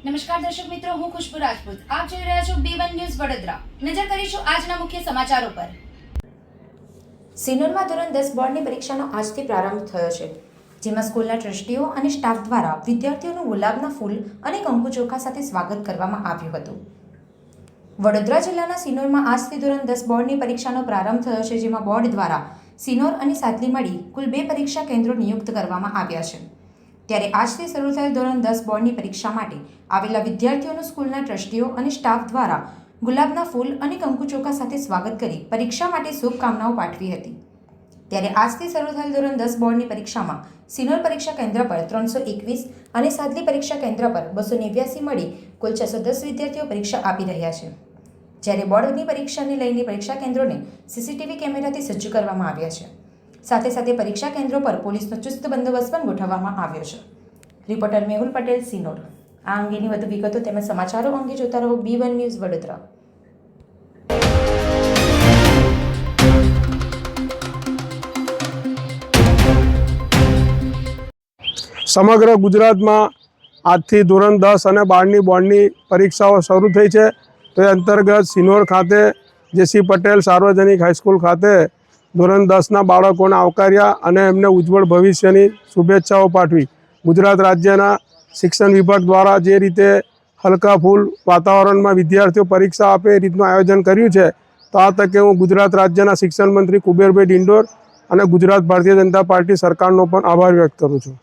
નમસ્કાર દર્શક મિત્રો, હું ખુશ્બુ રાજપૂત. આપ જોઈ રહ્યા છો B1 ન્યૂઝ વડોદરા. નજર કરીશું આજના મુખ્ય સમાચારો પર. સિનોરમાં ધોરણ 10 બોર્ડની પરીક્ષાનો આજથી પ્રારંભ થયો છે, જેમાં સ્કૂલના ટ્રસ્ટીઓ અને સ્ટાફ દ્વારા વિદ્યાર્થીઓનું ગુલાબના ફૂલ અને કંકુ ચોખા સાથે સ્વાગત કરવામાં આવ્યું હતું. વડોદરા જિલ્લાના સિનોરમાં આજથી ધોરણ 10 બોર્ડની પરીક્ષાનો પ્રારંભ થયો છે, જેમાં બોર્ડ દ્વારા સિનોર અને સાતલી મળી કુલ 2 પરીક્ષા કેન્દ્રો નિયુક્ત કરવામાં આવ્યા છે. ત્યારે આજથી શરૂ થયેલ ધોરણ 10 બોર્ડની પરીક્ષા માટે આવેલા વિદ્યાર્થીઓનું સ્કૂલના ટ્રસ્ટીઓ અને સ્ટાફ દ્વારા ગુલાબના ફૂલ અને કંકુ ચોખા સાથે સ્વાગત કરી પરીક્ષા માટે શુભકામનાઓ પાઠવી હતી. ત્યારે આજથી શરૂ થયેલ ધોરણ 10 બોર્ડની પરીક્ષામાં સિનોર પરીક્ષા કેન્દ્ર પર 321 અને સાતલી પરીક્ષા કેન્દ્ર પર 289 મળી કુલ 610 વિદ્યાર્થીઓ પરીક્ષા આપી રહ્યા છે. જ્યારે બોર્ડની પરીક્ષાને લઈને પરીક્ષા કેન્દ્રોને સીસીટીવી કેમેરાથી સજ્જ કરવામાં આવ્યા છે. સાથે સાથે પરીક્ષા કેન્દ્રો પર પોલીસનો ચુસ્ત બંદોબસ્ત પણ ગોઠવવામાં આવ્યો છે. રિપોર્ટર મેહુલ પટેલ, સિનોર. આ અંગેની વધુ વિગતો તેમજ સમાચારો અંગે જોતા રહો B1 ન્યૂઝ વડોદરા. સમગ્ર ગુજરાતમાં આજથી ધોરણ 10 અને 12ની બોર્ડની પરીક્ષાઓ શરૂ થઈ છે. તો એ અંતર્ગત સિનોર ખાતે JC પટેલ સાર્વજનિક હાઈસ્કૂલ ખાતે ધોરણ 10ના બાળકોને આવકાર્યા અને એમને ઉજ્જવળ ભવિષ્યની શુભેચ્છાઓ પાઠવી. ગુજરાત રાજ્યના શિક્ષણ વિભાગ દ્વારા જે રીતે હલકા ફૂલ વાતાવરણમાં વિદ્યાર્થીઓ પરીક્ષા આપે એ રીતનું આયોજન કર્યું છે. તો આ તકે હું ગુજરાત રાજ્યના શિક્ષણ મંત્રી કુબેરભાઈ ડિંડોર અને ગુજરાત ભારતીય જનતા પાર્ટી સરકારનો પણ આભાર વ્યક્ત કરું છું.